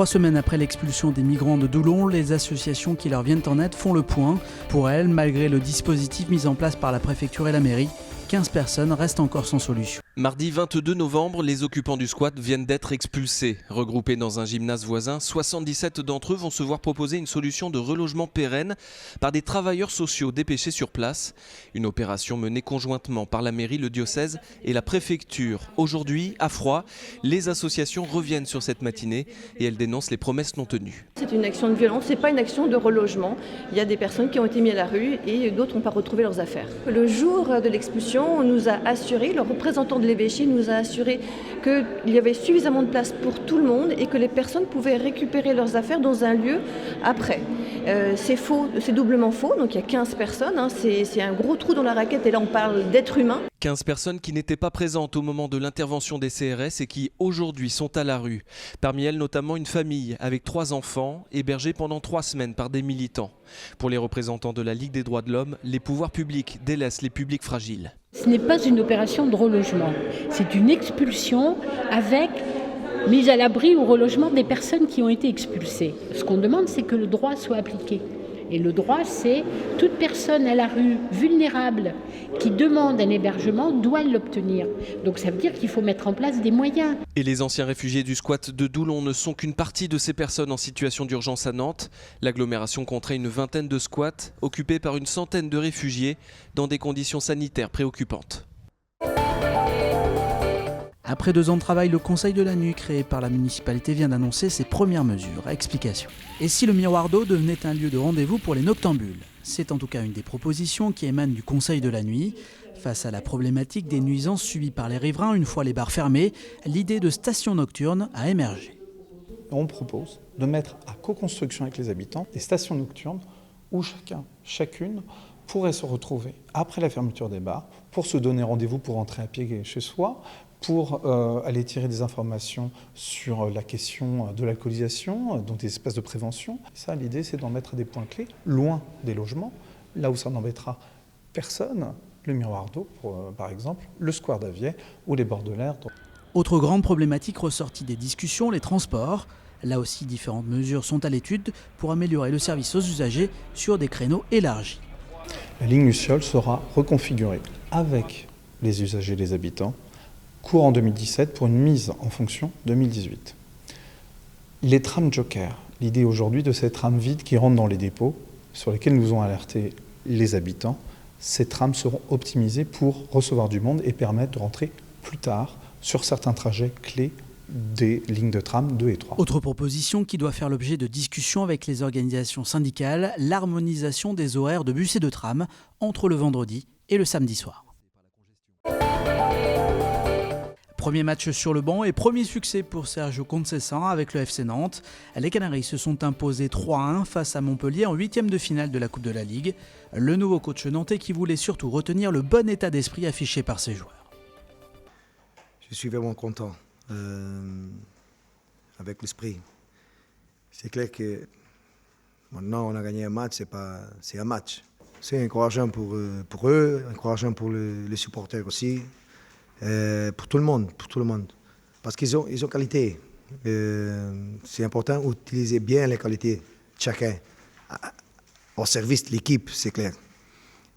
3 semaines après l'expulsion des migrants de Doulon, les associations qui leur viennent en aide font le point. Pour elles, malgré le dispositif mis en place par la préfecture et la mairie, 15 personnes restent encore sans solution. Mardi 22 novembre, les occupants du squat viennent d'être expulsés. Regroupés dans un gymnase voisin, 77 d'entre eux vont se voir proposer une solution de relogement pérenne par des travailleurs sociaux dépêchés sur place. Une opération menée conjointement par la mairie, le diocèse et la préfecture. Aujourd'hui, à Froid, les associations reviennent sur cette matinée et elles dénoncent les promesses non tenues. C'est une action de violence, ce n'est pas une action de relogement. Il y a des personnes qui ont été mises à la rue et d'autres n'ont pas retrouvé leurs affaires. Le jour de l'expulsion, on nous a assuré, le représentant de l'évêché nous a assuré qu'il y avait suffisamment de place pour tout le monde et que les personnes pouvaient récupérer leurs affaires dans un lieu après. C'est faux, c'est doublement faux, donc il y a 15 personnes, c'est un gros trou dans la raquette et là on parle d'êtres humains. 15 personnes qui n'étaient pas présentes au moment de l'intervention des CRS et qui aujourd'hui sont à la rue. Parmi elles notamment une famille avec 3 enfants hébergés pendant 3 semaines par des militants. Pour les représentants de la Ligue des droits de l'homme, les pouvoirs publics délaissent les publics fragiles. Ce n'est pas une opération de relogement, c'est une expulsion avec mise à l'abri ou relogement des personnes qui ont été expulsées. Ce qu'on demande, c'est que le droit soit appliqué. Et le droit, c'est toute personne à la rue vulnérable qui demande un hébergement doit l'obtenir. Donc ça veut dire qu'il faut mettre en place des moyens. Et les anciens réfugiés du squat de Doulon ne sont qu'une partie de ces personnes en situation d'urgence à Nantes. L'agglomération compterait une vingtaine de squats occupés par une centaine de réfugiés dans des conditions sanitaires préoccupantes. Après 2 ans de travail, le Conseil de la nuit créé par la municipalité vient d'annoncer ses premières mesures. Explication. Et si le Miroir d'eau devenait un lieu de rendez-vous pour les noctambules ? C'est en tout cas une des propositions qui émanent du Conseil de la nuit. Face à la problématique des nuisances subies par les riverains une fois les bars fermés, l'idée de station nocturne a émergé. On propose de mettre à co-construction avec les habitants des stations nocturnes où chacune pourrait se retrouver après la fermeture des bars pour se donner rendez-vous pour rentrer à pied chez soi, pour aller tirer des informations sur la question de l'alcoolisation, donc des espaces de prévention. Ça, l'idée, c'est d'en mettre des points clés, loin des logements, là où ça n'embêtera personne, le Miroir d'eau, par exemple, le square d'Avier ou les bords de l'air. Autre grande problématique ressortie des discussions, les transports. Là aussi, différentes mesures sont à l'étude pour améliorer le service aux usagers sur des créneaux élargis. La ligne Luciole sera reconfigurée avec les usagers et les habitants courant 2017 pour une mise en fonction 2018. Les trams Joker, l'idée aujourd'hui de ces trams vides qui rentrent dans les dépôts, sur lesquels nous ont alerté les habitants, ces trams seront optimisés pour recevoir du monde et permettre de rentrer plus tard sur certains trajets clés des lignes de tram 2 et 3. Autre proposition qui doit faire l'objet de discussions avec les organisations syndicales, l'harmonisation des horaires de bus et de tram entre le vendredi et le samedi soir. Premier match sur le banc et premier succès pour Sergio Conceição avec le FC Nantes. Les Canaries se sont imposés 3-1 face à Montpellier en 8e de finale de la Coupe de la Ligue. Le nouveau coach nantais qui voulait surtout retenir le bon état d'esprit affiché par ses joueurs. Je suis vraiment content avec l'esprit. C'est clair que maintenant on a gagné un match, c'est un match. C'est encourageant pour eux, encourageant pour les supporters aussi. Pour tout le monde, parce qu'ils ont qualité. C'est important d'utiliser bien les qualités de chacun au service de l'équipe, c'est clair.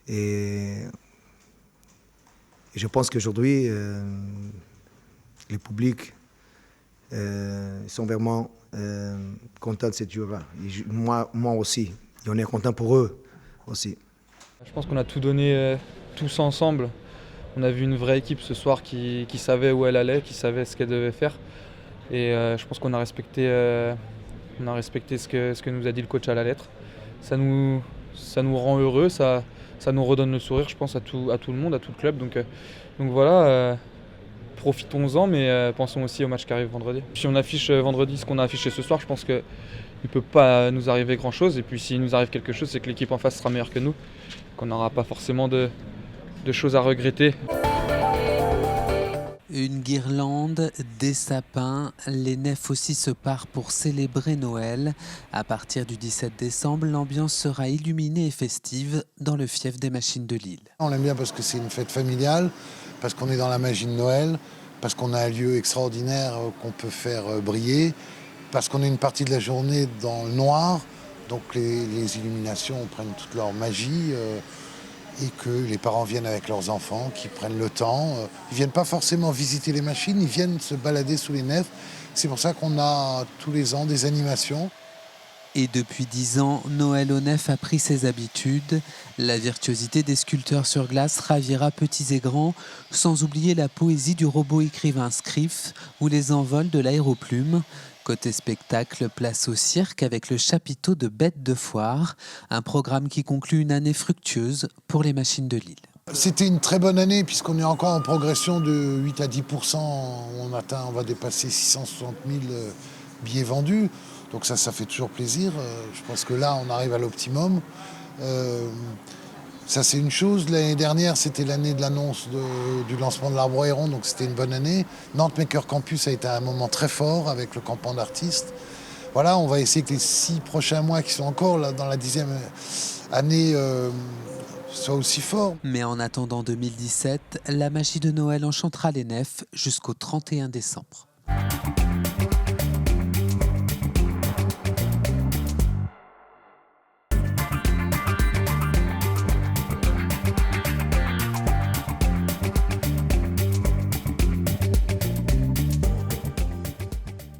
Et je pense qu'aujourd'hui, les publics sont vraiment contents de cette jour-là. Moi aussi, et on est content pour eux aussi. Je pense qu'on a tout donné tous ensemble. On a vu une vraie équipe ce soir qui savait où elle allait, qui savait ce qu'elle devait faire. Et je pense qu'on a respecté, ce que nous a dit le coach à la lettre. Ça nous rend heureux, ça nous redonne le sourire, je pense, à tout le monde, à tout le club. Donc voilà, profitons-en, mais pensons aussi au match qui arrive vendredi. Si on affiche vendredi ce qu'on a affiché ce soir, je pense qu'il ne peut pas nous arriver grand-chose. Et puis s'il nous arrive quelque chose, c'est que l'équipe en face sera meilleure que nous, qu'on n'aura pas forcément de choses à regretter. Une guirlande, des sapins, les nefs aussi se parent pour célébrer Noël. À partir du 17 décembre, l'ambiance sera illuminée et festive dans le fief des Machines de Lille. On l'aime bien parce que c'est une fête familiale, parce qu'on est dans la magie de Noël, parce qu'on a un lieu extraordinaire qu'on peut faire briller, parce qu'on est une partie de la journée dans le noir, donc les illuminations prennent toute leur magie et que les parents viennent avec leurs enfants, qui prennent le temps. Ils ne viennent pas forcément visiter les machines, ils viennent se balader sous les nefs. C'est pour ça qu'on a tous les ans des animations. Et depuis 10 ans, Noël aux Nefs a pris ses habitudes. La virtuosité des sculpteurs sur glace ravira petits et grands, sans oublier la poésie du robot écrivain Scriff ou les envols de l'aéroplume. Côté spectacle, place au cirque avec le chapiteau de Bêtes de foire, un programme qui conclut une année fructueuse pour les machines de Lille. C'était une très bonne année puisqu'on est encore en progression de 8 à 10%. On va dépasser 660 000 billets vendus. Donc ça fait toujours plaisir. Je pense que là, on arrive à l'optimum. Ça, c'est une chose. L'année dernière, c'était l'année de l'annonce du lancement de l'Arbre Héron, donc c'était une bonne année. Nantes Maker Campus a été un moment très fort avec le campement d'artistes. Voilà, on va essayer que les 6 prochains mois qui sont encore là, dans la 10e année soient aussi forts. Mais en attendant 2017, la magie de Noël enchantera les nefs jusqu'au 31 décembre.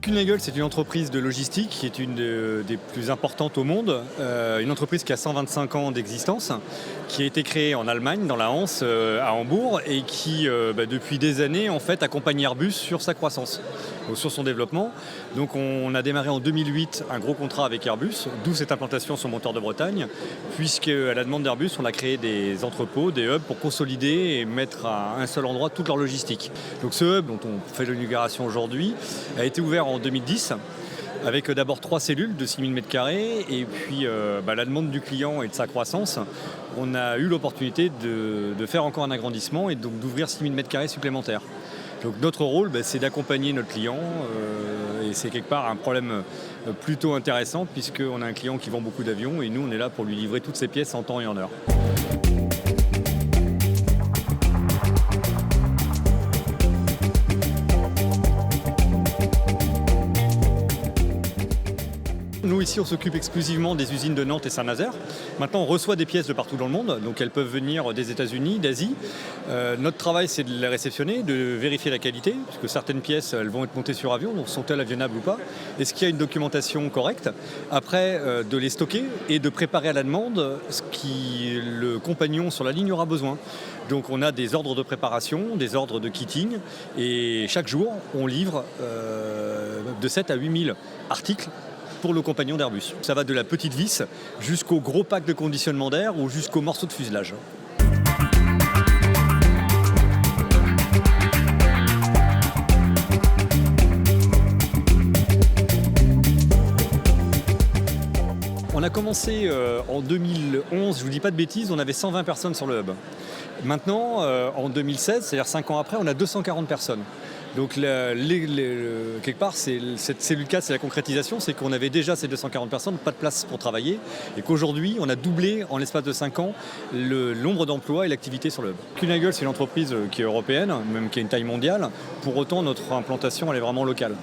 Kuehne+Nagel, c'est une entreprise de logistique qui est une des plus importantes au monde, une entreprise qui a 125 ans d'existence, qui a été créée en Allemagne, dans la Hanse, à Hambourg, et qui, depuis des années, en fait, accompagne Airbus sur sa croissance, sur son développement. Donc on a démarré en 2008 un gros contrat avec Airbus, d'où cette implantation sur Monteurs de Bretagne, puisque à la demande d'Airbus, on a créé des entrepôts, des hubs pour consolider et mettre à un seul endroit toute leur logistique. Donc ce hub, dont on fait l'inauguration aujourd'hui, a été ouvert en 2010, avec d'abord 3 cellules de 6000 m², et puis la demande du client et de sa croissance, on a eu l'opportunité de faire encore un agrandissement et donc d'ouvrir 6000 m² supplémentaires. Donc notre rôle, c'est d'accompagner notre client, et c'est quelque part un problème plutôt intéressant, puisqu'on a un client qui vend beaucoup d'avions, et nous on est là pour lui livrer toutes ses pièces en temps et en heure. Nous, ici, on s'occupe exclusivement des usines de Nantes et Saint-Nazaire. Maintenant, on reçoit des pièces de partout dans le monde, donc elles peuvent venir des États-Unis, d'Asie. Notre travail, c'est de les réceptionner, de vérifier la qualité, puisque certaines pièces, elles vont être montées sur avion, donc sont-elles avionnables ou pas? Est-ce qu'il y a une documentation correcte? Après, de les stocker et de préparer à la demande ce qui le compagnon sur la ligne aura besoin. Donc on a des ordres de préparation, des ordres de kitting, et chaque jour, on livre de 7 à 8 000 articles pour le compagnon d'Airbus. Ça va de la petite vis jusqu'au gros pack de conditionnement d'air ou jusqu'au morceau de fuselage. On a commencé en 2011, je vous dis pas de bêtises, on avait 120 personnes sur le hub. Maintenant, en 2016, c'est-à-dire 5 ans après, on a 240 personnes. Donc quelque part, cette cellule 4, c'est la concrétisation, c'est qu'on avait déjà ces 240 personnes, pas de place pour travailler, et qu'aujourd'hui, on a doublé en l'espace de 5 ans le nombre d'emplois et l'activité sur le hub. Kuehne+Nagel, c'est une entreprise qui est européenne, même qui a une taille mondiale. Pour autant, notre implantation, elle est vraiment locale.